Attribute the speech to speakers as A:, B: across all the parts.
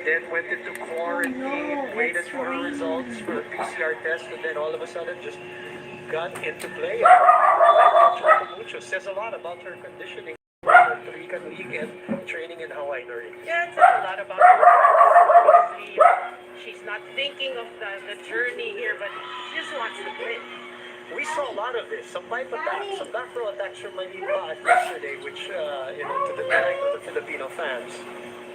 A: Then went into quarantine, waited for her results for the PCR test, and then all of a sudden just got into play. Choco Mucho says a lot about her conditioning in the Rican League and training in Hawaii.
B: Yeah, it says a lot about her. She's not thinking of the journey here, but she just wants to win.
A: We saw a lot of this, some pipe attacks, some back throw attacks from Manila yesterday, which, to the delight of the Filipino fans.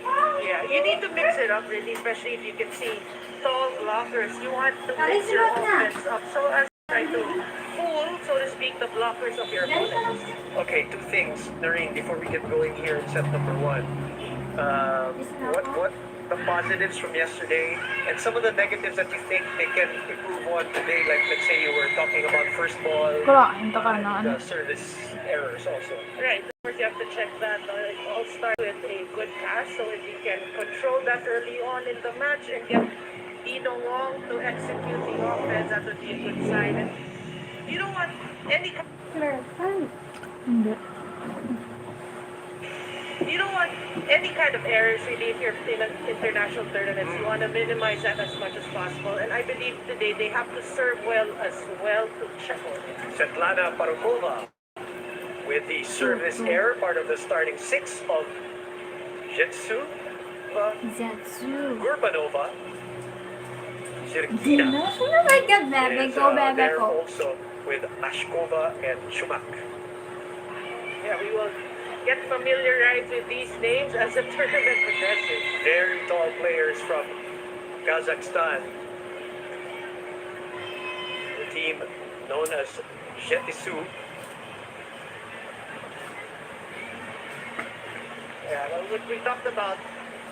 B: Yeah, you need to mix it up really, especially if you can see tall blockers. You want to mix your offense up so as try to fool, so to speak, the blockers of your opponents.
A: Okay, two things, Noreen, before we get going here in set number one. What the positives from yesterday and some of the negatives that you think they can improve on today, like let's say you were talking about first ball, the service errors also.
B: Right, of course you have to check that. It all starts with a good pass, so if you can control that early on in the match and get Dino Wong to execute the offense, that would be a good sign. And you don't want any kind of errors really if you're in an international tournament. You want to minimize that as much as possible. And I believe today they have to serve well as well to Choco.
A: Svetlana Parukova with the service error, part of the starting six of Zhetyssu, Gurbanova, Zirkina, and there also with Ashkova and Chumak.
B: Yeah, we will get familiarized with these names as the tournament progresses.
A: Very tall players from Kazakhstan. The team known as Zhetyssu.
B: Yeah, well, look, we talked about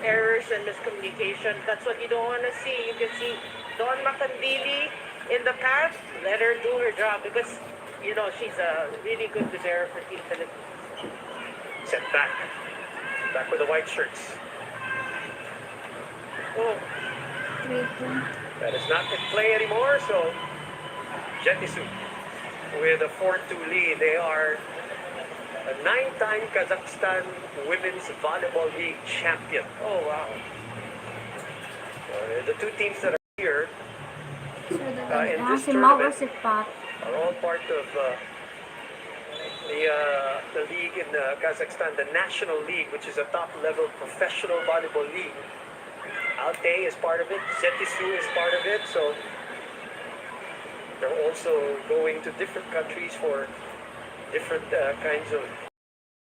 B: errors and miscommunication. That's what you don't want to see. You can see Dawn Makandili in the past. Let her do her job because, she's a really good player for Team Philippines.
A: Sent back with the white shirts.
B: Oh.
A: That is not in play anymore, so Zhetyssu with a 4-2 lead. They are a 9-time Kazakhstan Women's Volleyball League champion.
B: Oh, wow.
A: The two teams that are here in this tournament are all part of the league in Kazakhstan, the National League, which is a top-level professional volleyball league. Altay is part of it, Zhetyssu is part of it, so they're also going to different countries for different kinds of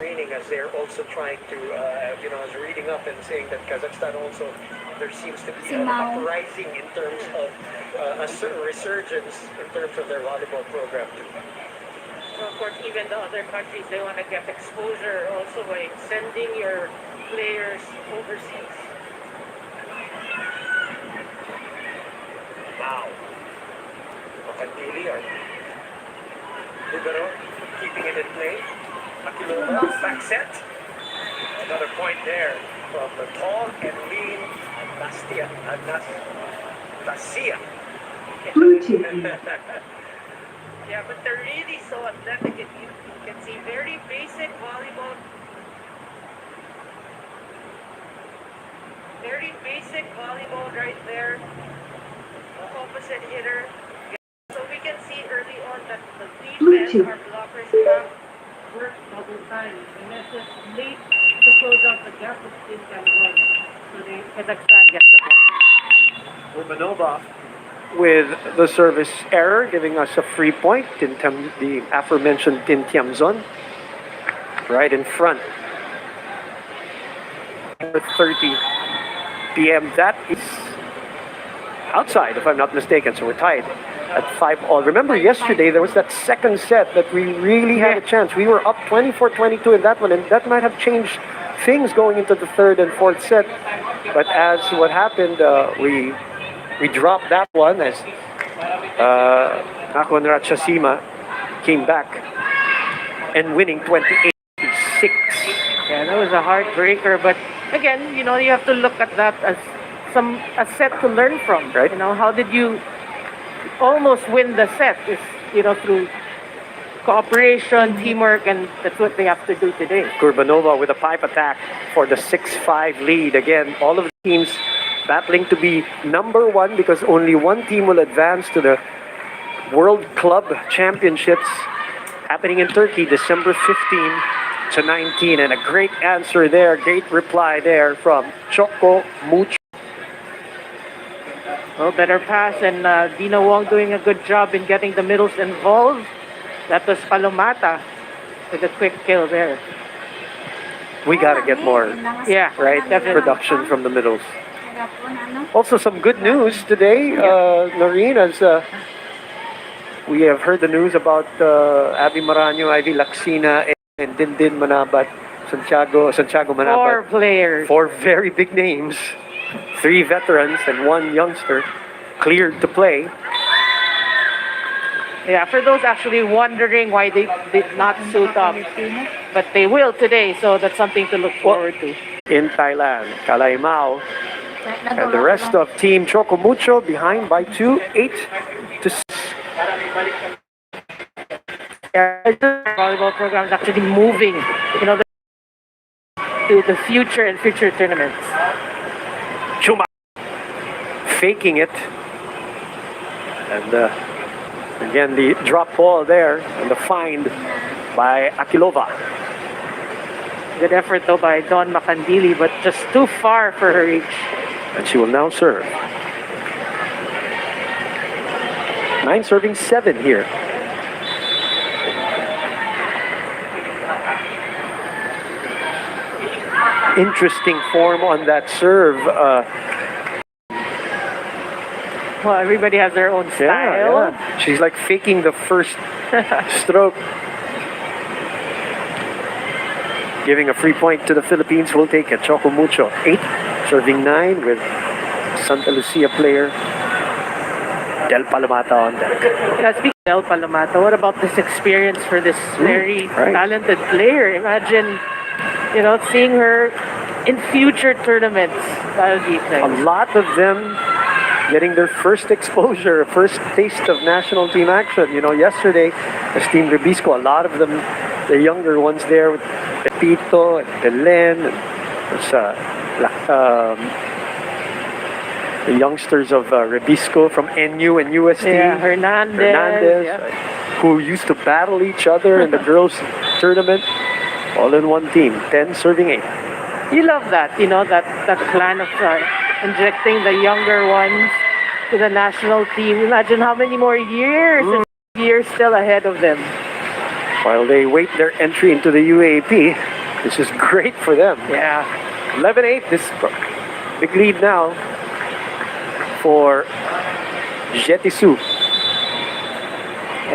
A: training, as they're also trying to, I was reading up and saying that Kazakhstan also, there seems to be an uprising in terms of a certain resurgence in terms of their volleyball program too.
B: Well, of course, even the other countries, they want to get exposure also by sending your players overseas.
A: Wow. Makandili or Libero keeping it in play. Akilova, back set. Another point there from the tall and lean Anastasia.
B: Yeah, but they're really so athletic. You can see very basic volleyball. Very basic volleyball right there. The opposite hitter. So we can see early on that the defense, our blockers have worked double time. And that's just late to close out the gap of this can run. So Kazakhstan gets the ball.
A: Urbanova with the service error, giving us a free point. The aforementioned Tin Tiamzon right in front. 30 p.m. That is outside, if I'm not mistaken. So we're tied at 5-all. Remember yesterday there was that second set that we really had a chance. We were up 24-22 in that one, and that might have changed things going into the third and fourth set. But as what happened, we dropped that one as Nakon Ratchasima came back and winning 28-6.
B: Yeah, that was a heartbreaker, but again, you have to look at that as a set to learn from,
A: right?
B: How did you almost win the set? Is through cooperation, teamwork, and that's what they have to do today.
A: Gurbanova with a pipe attack for the 6-5 lead. Again, all of the teams battling to be number one because only one team will advance to the World Club Championships happening in Turkey, December 15 to 19. And a great answer there, great reply there from Choco, Mucho.
C: Well, better pass, and Dina Wong doing a good job in getting the middles involved. That was Palomata with a quick kill there.
A: We got to get more,
C: Yeah,
A: right,
C: definitely.
A: production from the middles. Also, some good news today, Noreen, as we have heard the news about Abby Maraño, Ivy Laxina, and Dindin Manabat, Santiago Manabat.
C: 4 players.
A: 4 very big names, 3 veterans and 1 youngster cleared to play.
C: Yeah, for those actually wondering why they did not suit up, but they will today, so that's something to look forward to.
A: In Thailand, Kalaimao and the rest of Team Choco Mucho behind by 2, 8 to 6.
C: Yeah, the volleyball program is actually moving, to the future and future tournaments.
A: Chuma faking it, and again the drop ball there and the find by Akilova.
C: Good effort though by Dawn Makandili, but just too far for her reach.
A: And she will now serve. 9 serving 7 here. Interesting form on that serve.
C: Well, everybody has their own style.
A: Yeah. She's like faking the first stroke. Giving a free point to the Philippines. We'll take it. Choco Mucho 8, serving 9 with Santa Lucia player Del Palomata on deck.
C: Yeah, speaking of Del Palomata, what about this experience for this very talented player? Imagine, seeing her in future tournaments. That would be
A: A
C: nice.
A: lot of them getting their first exposure, first taste of national team action. Yesterday, as Team Rebisco, a lot of them, the younger ones there with Pepito and Belen, the youngsters of Rebisco from NU and UST.
C: Yeah, Hernandez. Yeah.
A: Who used to battle each other in the girls' tournament, all in one team, 10 serving 8.
C: You love that, that plan of injecting the younger ones to the national team. Imagine how many more years and years still ahead of them.
A: While they wait their entry into the UAP, this is great for them.
C: Yeah.
A: 11-8, this big lead now for Zhetyssu.